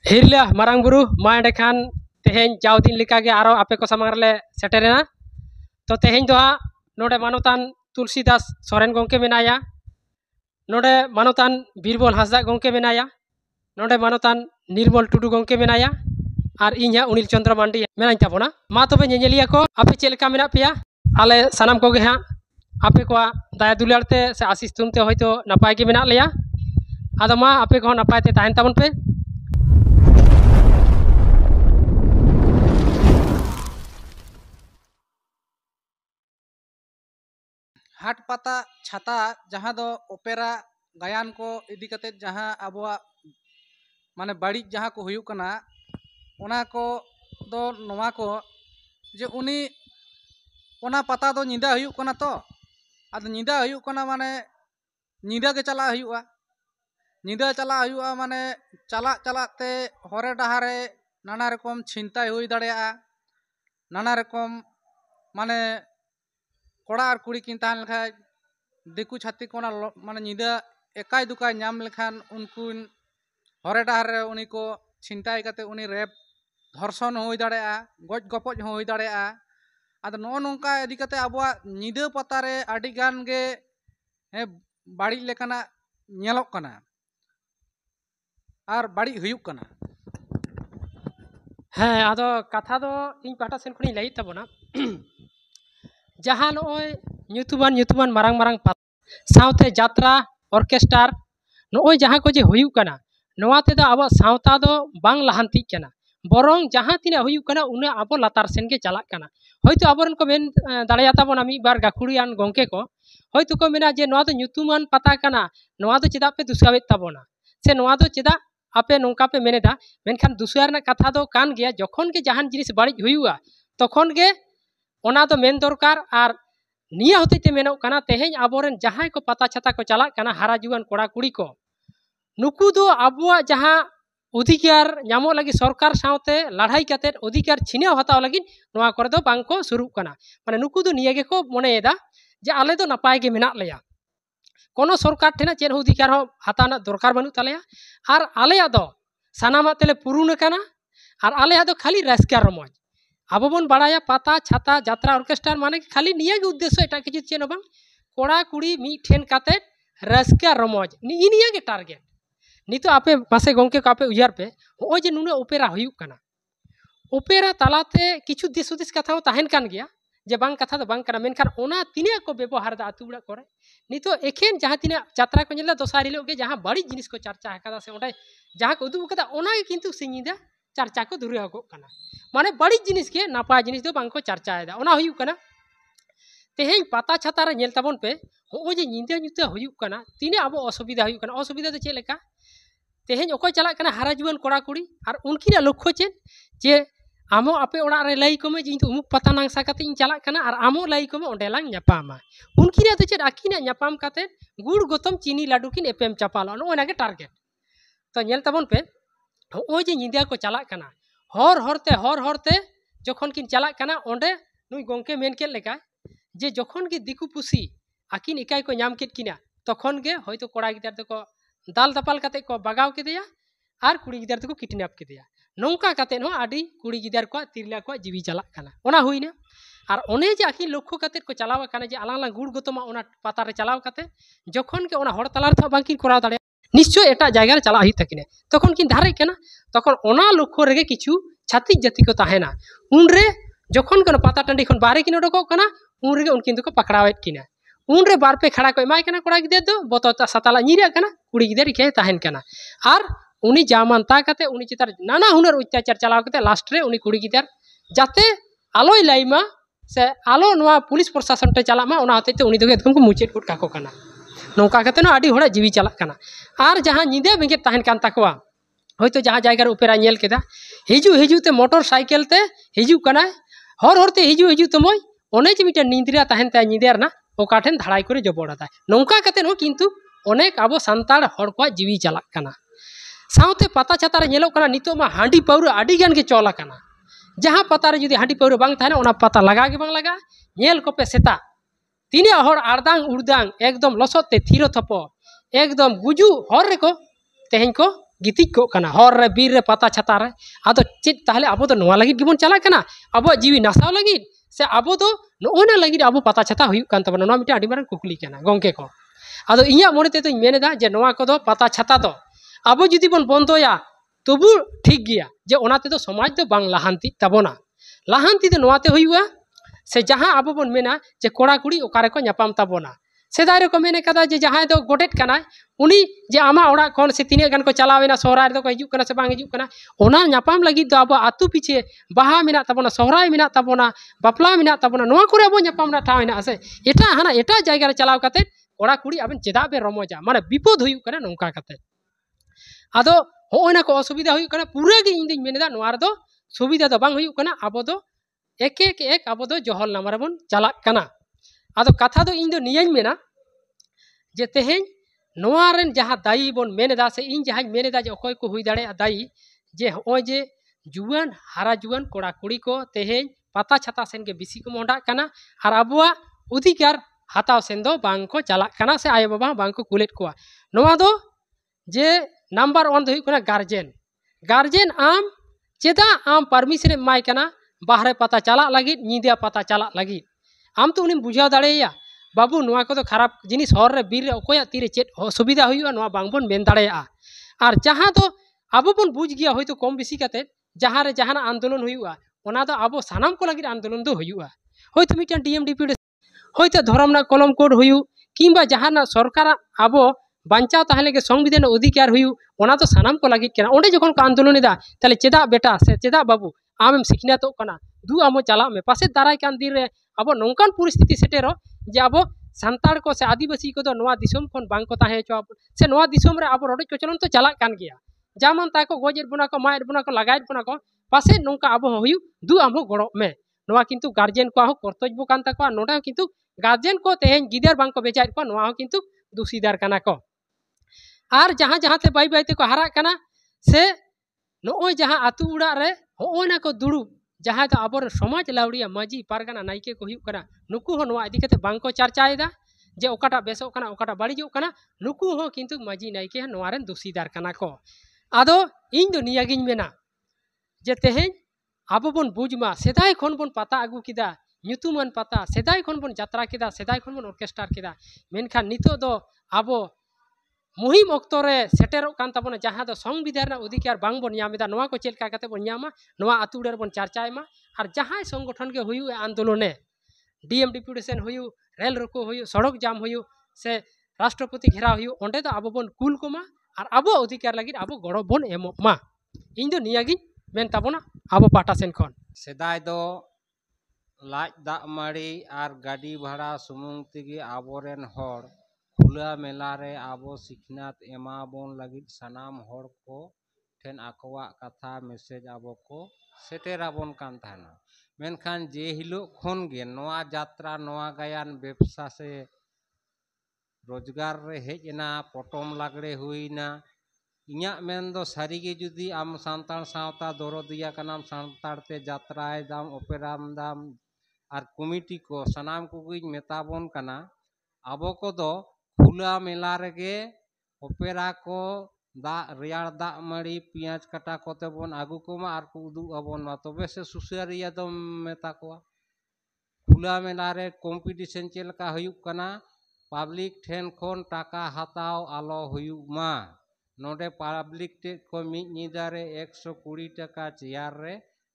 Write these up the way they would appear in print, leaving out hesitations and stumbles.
हिरला मारांग बुरु मा एंडेखान तेहें जाव दिन लेकागे आरो आपे को सामांग रले सेटेरेना तो तेहें दो नोडे मानोतान तुलसीदास सोरेन गोंके मेनाया नोडे मानोतान बीरबल हांसदा गोंके मेनाया नोडे मानोतान निर्मल टुडू गोंके मेनाया और इन्हा अनिल चंद्र मांडी मेनाई ताबोना मा तबे ñeñeliya को आपे चेक लेका मेना पेया आले सानाम कोगे हां आपे को दाया दुलारते से आशीष तुमते होयतो नपाय गे मेना लेया आदो मा आपे को नपाय ते ताहेन ताबन पे। हाट पाता छाता जहाँ दो ओपेरा गायन को इदी कते जहाँ अबुआ माने बाड़ी जहाँ को हुयुक कना ओना को दो नोवा को जे उनी ओना पता दो निदा हुयुक कना तो आद निदा हुयुक कना माने निदा के चला हुयुआ निदा चला हुयुआ माने चला चला ते हरे डहारे नाना रकम चिंता हुई दाड़ेया नाना रकम माने कोड़ा और कुड़ी किन तहन लेखा दिकु छाती को माने निदा एकाई दुकाय नाम लेखान उनको हरे डहार रे उनी को चिंताय कते उनी रेप धर्षण हुई दाड़ेया गज गपज हुई दाड़ेया आद नो नोंका इदी कते अबुआ निदा पतारे आडी गान गे बाड़ी लेकाना नेलोक कना और बाड़ी हुयुक कना। हाँ आदो कथा दो इन पाटा सेन खनि लई ताबोना जहाँ नोय ᱧᱩᱛᱩᱢᱟᱱ मारांग मारांग सावते जात्रा ऑर्केस्ट्रार नोय जहाँ को जे हुयुक कना नोवा तेदो आबो सावता दो बांग लहांती कना बरंग जहाँ तिना हुयुक कना उना आबो लातार सेन गे चालाक कना होयतो आबोरन को मेन दाड़ाया ताबोना मी बार गाखुड़ियान गोंके को होयतो को मेना जे नोवा दो ᱧᱩᱛᱩᱢᱟᱱ पता कना नोवा दो चेदा पे दुसावेत ताबोना से नोवा दो चेदा आपे नोंका पे मेनेदा मेनखान दुसुआ रना कथा दो कान गया जखन के जहान जिनिस बाड़ी हुयुआ तखन गे ओना दो मेन दरकार और निया होते ते मेनो कना तेहें आबोरन जहां को पता छाता को चला कना हारा जुआन कोड़ा कुड़ी को नुकु दो आबुआ जहां अधिकार नामो लगी सरकार सावते लड़ाई कते अधिकार छिनेव हताव लगी नोआ करे दो बांग को शुरू कना माने नुकु दो निया गे को मोनेदा जे आले दो नपाय गे मेना लेया कोनो सरकार ठेना चेन अधिकार हो हाताना दरकार बानु तालेया और आलेया दो सानामा तेले पुरुन कना और आलेया दो खाली रास्का रमज आबो बन बड़ाया पाता छाता जात्रा ऑर्केस्ट्रा माने खाली निया गे उद्देश्य एटा किछु चेन बांग कोड़ा कुड़ी मी ठेन काते रास्का रमज निया गे टारगेट नितो आपे पासे गोंके को आपे उयार पे ओ जे नुना ओपेरा हुयुक कना ओपेरा तालाते किछु दिस उदिस कथा ताहेन कान गया जे बांग कथा दो बांग कना मेनखान ओना तिने को व्यवहार दा आतु बड़ा करे नितो एखेन जहां तिने जात्रा को नेला दोसार हिलो गे जहां बड़ी जिनिस को चर्चा हकादा से ओंडे जहां को उदु कदा ओना गे किंतु सिंगिदा चर्चा को दुरे हगो कना माने बड़ी जिनिस के नापा जिनिस दो बांग को चर्चाएदा ओना हुयुक कना तेहें पता छाता रे नेल ताबोन पे ओ जे निंदा जुते हुयुक कना तिने अबो असुविधा हुयुक कना असुविधा दो चे लेका तेहें ओको चला कना हारा जुआन कोड़ा कुड़ी और उनकिना लक्ष्य चेन जे आमो आपे ओड़ा रे लाई को में जे इंतु उमुक पता नांगसा कते इन चला कना और आमो लाई को में ओंडे लांग ᱧᱟᱯᱟᱢᱟ उनकिना तो चेद आकिना ᱧᱟᱯᱟᱢ कते गुड़ गोतम चीनी लाडू किन एपेम चापाला ओना गे टारगेट तो नेल ताबोन पे ओ जे निंदा को चला कना हर हरते जखन किन चला कना ओंडे नुई गोंके मेन के लेका जे जखन के दिकु पुसी आकिन इकाई को नाम केट किना तखन गे होयतो कोड़ा गिदार दको दाल दपाल कते को बगाव केदेया और कुड़ी गिदार दको किडनैप केदेया नौका कते नो आडी कुड़ी गिदार को तिरला को जीवी चला कना ओना हुइना और ओने जे आकिन लक्ष्य कते को चलावा कना जे आलांग गुड़ गोतमा ओना पाता रे चलाव कते जखन के ओना हर तलार था बांकिन कोराव दाड़े निश्चय एटा जायगा रे चला हुई तकिने तखन किन धारे कना तखन ओना लक्ष्य रेगे किछु छातिक जाति को ताहेना उनरे जखन कोन पाता टंडी खन बाहरे किन ओडको कना उनरे उनकिन दको पकड़ावेत किना उनरे बार पे खड़ा को एमाय कना कोड़ा गिदे दो बोतो सताला निरा कना कुड़ी गिदर के ताहेन कना और उनी जामानता कते उनी चितार नाना हुनर अत्याचार चलाव कते लास्ट रे उनी कुड़ी गिदर जाते आलोय लाइमा से आलो नोआ पुलिस प्रशासन टे चला मा ओना हते उनी दगे एकदम को मुचेट कुट काको कना नौका कते नो आडी होड़ा जीवी चला कना और जहां निदे बेंगे ताहेन कान ताकवा होयतो जहां जायगा रे ओपेरा नेल केदा हिजू ते मोटरसाइकेल ते हिजू कना हर हरते हिजू तमय ओने जे मिटा निंद्रिया ताहेन ता निदेर ना ओका ठेन धड़ाई करे जबड़ादा नौका कते नो किंतु अनेक आबो सांताड़ हर को जीवी चला कना सावते पता छाता रे नेलो कना नितो मा हांडी पाउर आडी गान के चला कना जहां पता रे जुदी हांडी पाउर बांग थाने ओना पता लगा के बांग लगा नेल को पे सेता तिने हर आरदांग उड़दांग एकदम लसते थीरो थपो एकदम गुजू हर रे को तेहें को गितिज को कना हर रे बीर रे पता छाता रे आदो चेत ताहले अब तो नोआ लगित गिबन चला कना अब जीवी नासाव लगित से अब तो नोना लगित अब पता छाता हुई कान तबना नोआ मिटे आडी मारन कुकली कना गंके को आदो इया मोने ते तो मेनेदा जे नोआ को दो पता छाता तो अब जुदी बन बंदोया तबु ठीक गया जे ओनाते तो समाज तो बांग लाहांती तबोना लाहांती तो नोआते हुईवा से जहां अब बन मेना जे कोड़ा कुड़ी ओकारे को न्यापाम तबोना सेदाय रे को मेने कदा जे जहां दो गोटेट कना उनी जे आमा ओड़ा कोन से तिने गान को चलावेना सोहराय दो को हिजु कना से बांग हिजु कना ओना न्यापाम लगी दो अब आतु पीछे बाहा मेना तबोना सोहराय मेना तबोना बापला मेना तबोना नोआ करे अब न्यापाम ना ठाव हेना से एटा हाना एटा जायगा रे चलाव काते कोड़ा कुड़ी आबेन चेदा बे रमोजा माने विपद हुयु कना नोंका काते आदो होना को असुविधा हुयु कना पूरा गे इंदिन मेनेदा नोआ रे दो सुविधा दो बांग हुयु कना अब दो एक एक एक अब दो जहल नामरे बन चला कना आदो कथा दो इन दो नियाñ मेना जे तेहेñ नोआ रेन जहां दाई बन मेनेदा से इन जहां मेनेदा जे अकोय को हुई दाड़े दाई जे होय जे जुआन हारा जुआन कोड़ा कुड़ी को तेहेñ पता छाता सेन के बिसी को मोंडा कना और अबुआ अधिकार हाताव सेन दो बांग को चला कना से आयो बाबा बांग को कुलेट कोआ नोआ दो जे नंबर 1 दो हुई कना गार्जियन आम चेदा आम परमिशन एमाय कना बाहरे पता चला लगी नींदा पता चला लगी आम तो उन्हें बुझाव दाड़ेया बाबू नोआ को तो खराब जिनिस हर रे बीर रे अकोया तीरे चेत सुविधा हुई नोआ बांगबन मेन दाड़ेया और जहां तो अब बन बुझ गया होय तो कम बेसी काते जहां रे जहां आंदोलन हुआ ओना दो अब सानाम को लगी आंदोलन दो हुआ होय तो मिटन डीएम डिप्यूटी होय तो धर्म ना कलम कोड हुई किंबा जहां सरकार अब बांचाव ताहे लगे संविधान अधिकार हुई ओना तो सानाम को लगी केना ओंडे जखन को आंदोलन दा ताले चेदा बेटा से चेदा बाबू आमेम सिखनातो कना दु आमो चला में पासे दाराय कान दिन रे अब नौकान परिस्थिति सेटेरो जे अब सांताड़ को से आदिवासी को तो नोआ दिसोम खन बांग को ताहे चो से नोआ दिसोम रे अब रोड चोचलन तो चला कान गया जामन ता को गोजेर बुना को मायर बुना को लगायत बुना को पासे नौका अब हुई दु आमो गड़ो में नोआ किंतु गार्जियन को हो कर्तव्य कान ताको नोडा किंतु गार्जियन को तेहेñ गिदर बांग को बेचाय को नोआ हो किंतु दोषीदार काना को और जहां जहां ते बाई बाई ते को हारा काना से नोय जहां आतु उड़ा रे होना को दुड़ू जहां तो अब समाज लाउड़िया माजी पारगाना नायके को हुई कना नुकु हो नोआ इदी कते बांग को चर्चाएदा जे ओकाटा बेसो कना ओकाटा बाड़िजो कना नुकु हो किंतु माजी नायके नोआ रेन दोषीदार कना को आदो इन दो नियागिन मेना जे तेहेñ अब बन बुझमा सेदाय खन बन पता आगु किदा ᱧᱩᱛᱩᱢᱟᱱ पता सेदाय खन बन यात्रा किदा सेदाय खन बन ऑर्केस्ट्रार किदा मेनखान नितो दो अब मुहिम ऑक्तो रे सेटेरो कान ताबोना जहां दो संविधान अधिकार बांग बन यामेदा नोआ को चेलका काते बन यामा नोआ आतु उड़र बन चर्चायमा और जहां संगठन के हुयु आंदोलने डीएम डिप्यूटेशन हुयु रेल रोको हुयु सड़क जाम हुयु से राष्ट्रपति घेराव हुयु ओंडे दो अब बन कुल कोमा और अब अधिकार लगी अब गड़ो बन एमोमा इन दो नियागी मेन ताबोना अब पाटा सेन खन सेदाय दो लाज दा माड़ी और गाड़ी भाड़ा सुमुंग तेगे आबोरेन हर खुला मेला रे आबो सिखनात एमा बोन लगी सनाम हर को ठेन आकवा कथा मैसेज आबो को सेटेरा बोन कान थाना मेनखान जे हिलो खन गे नोआ यात्रा नोआ गायन व्यवसा से रोजगार रे हेजना पटम लागड़े हुईना इኛ मेन दो सारी गे जुदी आम सांतार सावता दरदिया कनाम सांतार ते यात्राय दाम ओपेराम दाम और कमिटी को सनाम को मेताबन कना आबो को दो खुला मेला रेगे ओपेरा को दा रेयार दा मड़ी पियाज काटा कोते बन आगु कोमा और को उदु अबन मा तबे से सुसारिया दो मेता को खुला मेला रे कॉम्पिटिशन चेलका हुयुक कना पब्लिक ठेन खोन टाका हाताव आलो हुयुक मा नोडे पब्लिक टे को मिद निदा रे 120 टाका चेयर रे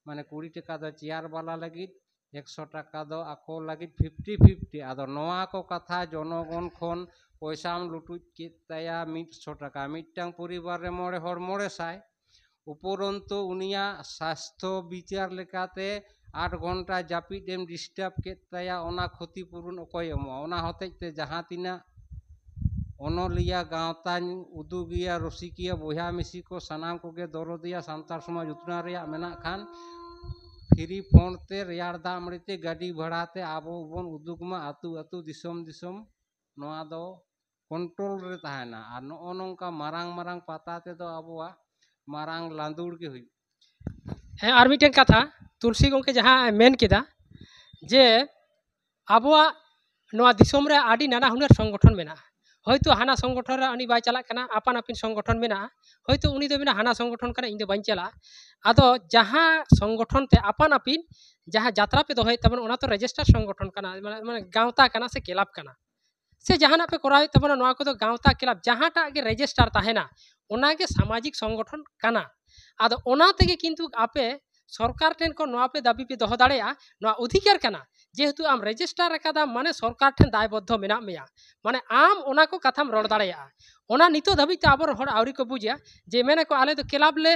माने 20 टाका दो चेयर वाला लगी 100 टाका दो आको लगी 50-50 आदो नोआ को कथा जनगण खन पैसाम लुटुज केताया 100 टाका मिटटांग परिवार रे मोड़े हर मोड़े साय उपरंतु उनिया स्वास्थ्य विचार लेकाते 8 घंटा जापिद एम डिस्टर्ब केताया ओना क्षतिपूरण अकोय एमो ओना हतेते जहां तिना ओनलिया गावता उदुगिया रसिकिया बोया मिसी को सनाम को गे दरदिया सांतार समाज उतना रेया मेना खान फ्री फोन ते रेयार दा मड़ीते गाड़ी भाड़ाते आबो बन उदुगमा आतु आतु दिसम दिसम नोआ दो कंट्रोल रे ताहेना और नो नोंका मारांग मारांग पाता ते दो आबोआ मारांग लांदुड़ के हुई है और मिटेन कथा तुलसी गंके जहां मेन किदा जे आबोआ नोआ दिसम रे आडी नाना हुनर संगठन मेना হয়তো হানা সংগঠন রে উনি বাই চালাক কানা আপান আপিন সংগঠন মেনা হয়তো উনি দো মেনা হানা সংগঠন কানা ᱤᱧ ᱫᱚ ᱵᱟᱹᱧ ᱪᱟᱞᱟᱜᱼᱟ ᱟᱫᱚ ᱡᱟᱦᱟᱸ সংগঠন তে আপান আপিন ᱡᱟᱦᱟᱸ যাত্রা पे দোᱦᱚᱭ তাবᱚᱱ ᱚᱱᱟ ᱛᱚ ᱨᱮᱡᱤᱥᱴᱟᱨ সংগঠন কানা মানে গাঁওতা কানা সে ক্লাব কানা से जहां पे करावे तबना नोआ को तो गाँवता क्लब जहांटा के रेजिस्टार ताहेना ओना के सामाजिक संगठन काना आदो ओना तेगे किंतु आपे सरकार ठेन को नोआ पे दाबी पे दोहो दाड़ेया नोआ अधिकार काना जेहेतु आम रेजिस्टार रकादा माने सरकार ठेन दायबद्ध मेना मेया माने आम ओना को कथाम रोड दाड़ेया ओना नितो दाबी ते आबर हर आवरी को बुझिया जे मेने को आले तो क्लब ले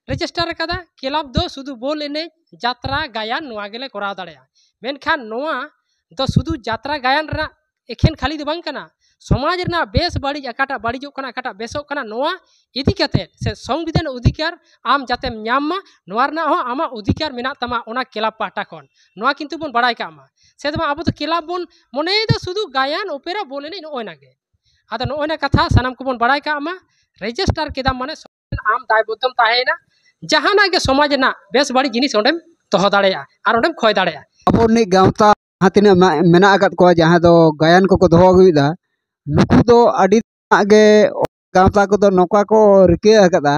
रेजिस्टार रकादा क्लब दो सुधु बोल एने यात्रा गायन नोआ गेले कराव दाड़ेया मेनखान नोआ दो सुधु यात्रा गायन रा एखेन खाली दो बांग कना समाज रना बेस बाड़ी अकाटा बाड़ीजो कना अकाटा बेसो कना नोआ इदी कते से संविधान अधिकार आम जाते ᱧᱟᱢ नोआ रना हो आमा अधिकार मेना तमा ओना क्लब पाटा कोन नोआ किंतु बोन बड़ाई कामा से तमा आबो तो क्लब बोन मने दा सुदु गायन ओपेरा बोलेने नोयना गे आदा नोयना कथा सनाम को बोन बड़ाई कामा रेजिस्टार केदा माने आम दायबद्धम ताहेना जहाना के समाज ना बेस बाड़ी जिनिस ओंडेम तोह दाड़ेया आर ओंडेम खोय दाड़ेया अब नि गाँवता हातिना मेना आकात को जहाँ दो गायन को दोहो अगुइदा नुकु दो अडी गे गाँवता को दो नौका को रिके आकादा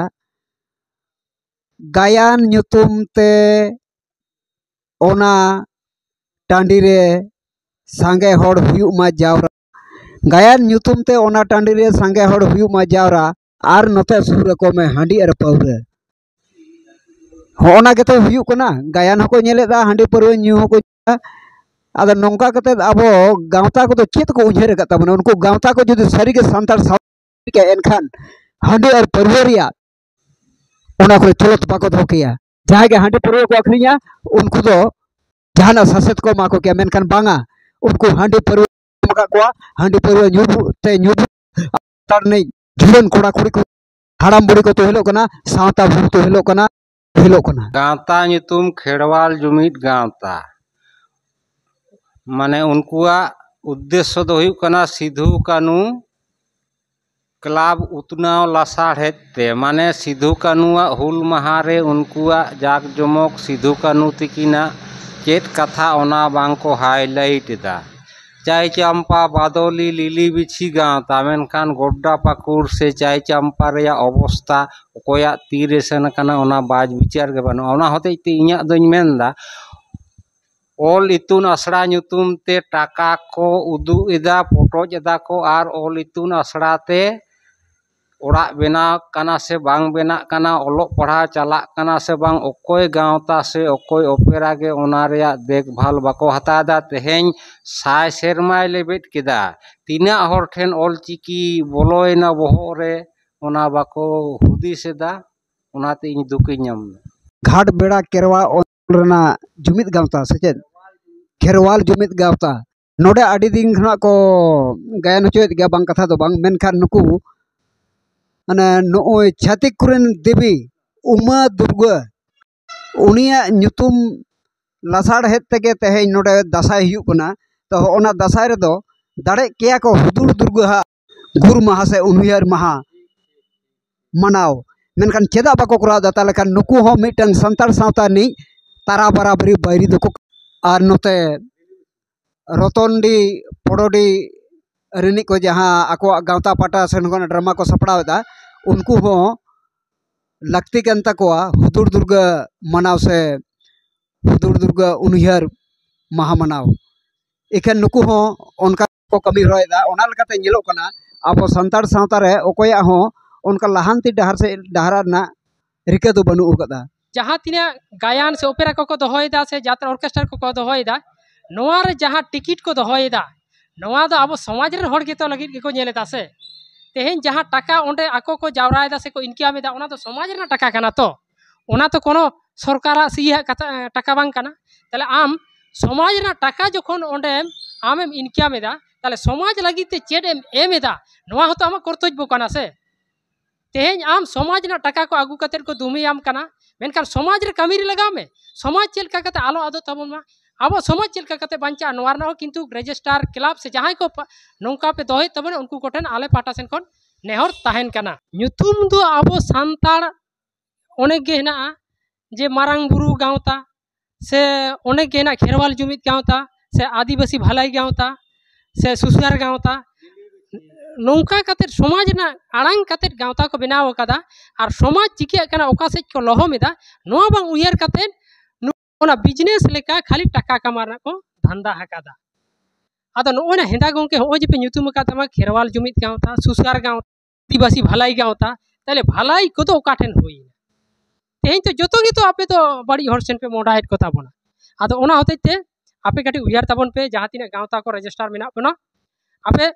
गायन nyutum ते ओना टांडी रे सांगे होड़ हुयुग मा जावरा गायन nyutum ते ओना टांडी रे सांगे होड़ हुयुग मा जावरा आर नोते सुर को में हांडी आर पाउरे होना के तो हुयुग कना गायन हको नेलेदा हांडी पाउरे न्यू हको आदा नौका कते अब गाँवता को तो चेत को उजर कता बना उनको गाँवता को जुदी सारी के सांतार के एनखान हांडी और परवरिया ओना को चलत पाको धोकिया जहां के हांडी परवर को अखरिया उनको तो जहाना ससेत को माको के मेनखान बांगा उनको हांडी परवर मका को हांडी परवर न्यू तार नहीं जुलन कोड़ा कुड़ी को हाड़ाम बुड़ी को तो हेलो कना सावता भूर तो हेलो कना गाँवता ᱧᱩᱛᱩᱢ खेड़वाल जुमिद गाँवता माने उनकुआ उद्देश्य दो हुयुग कना सिधु कानू क्लब उतनाव लासाड़ेते माने सिधु कानूआ हुल महारे उनकुआ जाक जमक सिधु कानू तिकिना चेत कथा ओना बांको हाईलाइट दा चाय चंपा बादोली लिली बिछी गाँवता मेनखान गोड्डा पाकुर से चाय चंपा रेया अवस्था ओकोया तीरे सेन कना ओना बाज विचार के बानो ओना होते इᱧᱟᱜ दोñ मेनदा ऑल इतुन आसड़ा ᱧᱩᱛᱩᱢ ते टाका को उदू एदा पोटोज एदा को आर ऑल इतुन आसड़ा ते ओड़ा बेना कना से बांग बेना कना ओलोक पढ़ा चला कना से बांग ओकोय गाँवता से ओकोय ओपेरा गे ओना रेया देखभाल बाको हतादा तेहेñ साय सेरमाय लेबेट केदा तीना हर ठेन ऑल चिकी बोलोयना बोहो रे ओना बाको हुदिसेदा ओनाते इñ दुकिñ ñam घाट बेड़ा केरवा रना जुमिद गाँवता सचेत खेरवाल जुमिद गाँवता नोडे आड़ी दिन खना को गायन होचोयत गया बांग कथा दो बांग मेनखान नुकु माने नोय छातिक कुरेन देवी उमा दुर्गा उनिया ᱧᱩᱛᱩᱢ लासाड़ हेत तेगे तेहे नोडे दासाय हुयुग कना तो ओना दासाय रे दो दाड़े केया को हुदुर दुर्गा गुर माहा से उनहियार माहा मनाव मेनखान चेदा बाको कराव दा ताले खान नुकु हो मिटन संतार सावता नि तारा बराबरी बैरी दको आर नोते रतनडी पड़ोडी रिनी को जहाँ आको गाँवता पाटा सेनगन ड्रामा को सपड़ावदा उनको हो लगती कन तकोआ हुदुर दुर्गा मनाव से हुदुर दुर्गा उनहियार महा मनाव इखेन नुकु हो उनका को कमी रोयदा ओना लकाते ñeलो कना अब संतार सावता रे ओकोया हो उनका लहानती डहार से डहारा ना रिका दो बनु उकदा जहाँ तीना गायन से ओपेरा को दोहोयदा से यात्रा ऑर्केस्ट्रा को दोहोयदा नोआ रे जहाँ टिकट को दोहोयदा नोआ दो अब समाज रे हर गेतो लगी के को ñeलेदा से तेहेन जहाँ टाका ओंडे आको को जावरायदा से को इनकामेदा ओना तो समाज रे टाका कना तो ओना तो कोनो सरकारा सिया टाका बांग कना ताले आम समाज रे टाका जखन ओंडे आमेम इनकामेदा ताले समाज लगी ते चेड एमेदा नोआ हतो आमा कर्तव्य कना से तेहेन आम समाज ना टाका को आगू कते को दुमियाम कना मेनखान समाज रे कामी रे लगाव में समाज चेलका कते आलो आदो तबन मा अब समाज चेलका कते बांचा नोवार ना किंतु रेजिस्टार क्लब से जहां को नौका पे दोहे तबन उनको कोठन आले पाटा सेन कोन नेहर ताहेन कना ᱧᱩᱛᱩᱢ दो अब सांतार अनेक गे हेना जे मारांग बुरु गाँवता से अनेक गे हेना खेरवाल जुमिद गाँवता से आदिवासी भलाई गाँवता से सुसुयार गाँवता नौका कतेर समाज ना आड़ांग कतेर गावता को बनाव कदा और समाज चिके कना ओका सेज को लहमेदा नोआ बांग उयहर कतेर ओना बिजनेस लेका खाली टाका कमाना को धंधा हकादा आदो नोना हेंदा गंके हो जे पे ᱧᱩᱛᱩᱢ कातमा खेरवाल जुमित गावता सुसार गावता आदिवासी भलाई गावता ताले भलाई को तो ओका ठेन होई तेहें तो जतो गे तो आपे तो बड़ी हर सेन पे मोडाइट को ताबोना आदो ओना होते ते आपे काटी उयार ताबोन पे जहां तिना गावता को रजिस्टर मेना बना आपे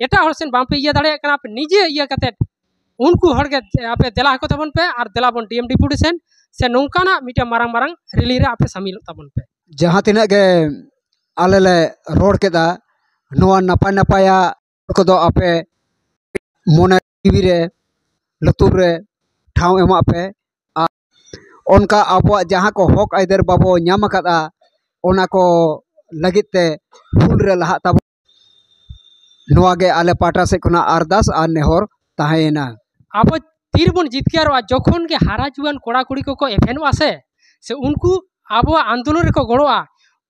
एटा हर सेन बाम पे इया दाड़े कना आपे निजे इया कते उनको हर के आपे देला को ताबोन पे और देला बोन डीएम डिपुटेशन से नौकाना मिटे मारंग मारंग रिली रे आपे शामिल ताबोन पे जहां तिना गे आले ले रोड केदा नोआ नपाय नपाया को दो आपे मोने टीवी रे लतुर रे ठाव एमा पे उनका आबो जहां को हक आइदर बाबो नाम कदा ओना को लगित ते फुल रे लहा ताबो नोआ गे आले पाटा से कोना अरदास आ नेहर ताहेना अब तीर बन जितकेयारोआ जखन के हारा जुआन कोड़ा कुड़ी को एभेनोआ से उनको अब आंदोलन रे को गड़ोआ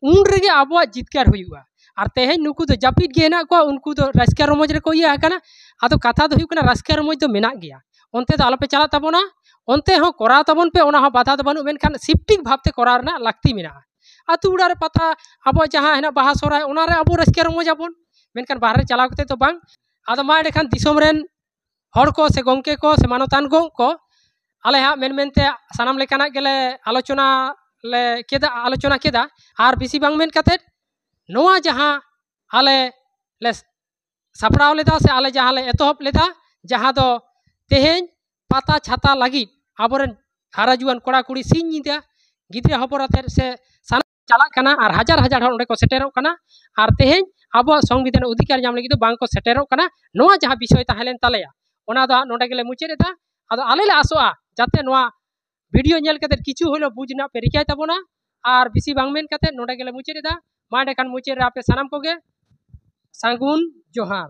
उन रेगे अब जितकेयार हुआ और तेहे नुकु तो जापिद गे हेना को उनको तो राजकीय रमज रे को इया हकाना आदो कथा दो हुकना राजकीय रमज तो मेना गया ओनते तो आलोपे चला ताबोना ओनते हो करा ताबोन पे ओना हो बाधा तो बानु मेनखान शिफ्टिंग भावते करा रना लाक्ति मेना आतु उड़ा रे पता अब जहां हेना बाहा सोराय ओना रे अब राजकीय रमज आबोन मेनखान बाहर चला कते तो बांग आदो मा एखान दिसोम रेन हर को से गंके को से मानतान को आले हा मेन मेनते सानाम लेकाना गेले आलोचना केदा और बेसी बांग मेन कते नोआ जहां आले ले सापड़ाव लेदा से आले जहां ले एतोहब लेदा जहां दो तेहें पाता छाता लगी आबोरेन हारा जुआन कोड़ा कुड़ी सिंह निदा गिद्रे हबराते से साना चला कना और हजार हजार हर को सेटेरो कना और तेहें अब संविधान अधिकार नाम लगी तो बांग को सेटेरो कना नोआ जहां विषय ताहेलेन तालेया ओना दो नोडे गेले मुचेरेदा आदो आले ले आसोआ जाते नोआ वीडियो नेल कते किछु हलो बुझना पे रिकाय ताबोना और बेसी बांग मेन कते नोडे गेले मुचेरेदा माडे खान मुचेरे आपे सानाम कोगे सांगुन जोहार।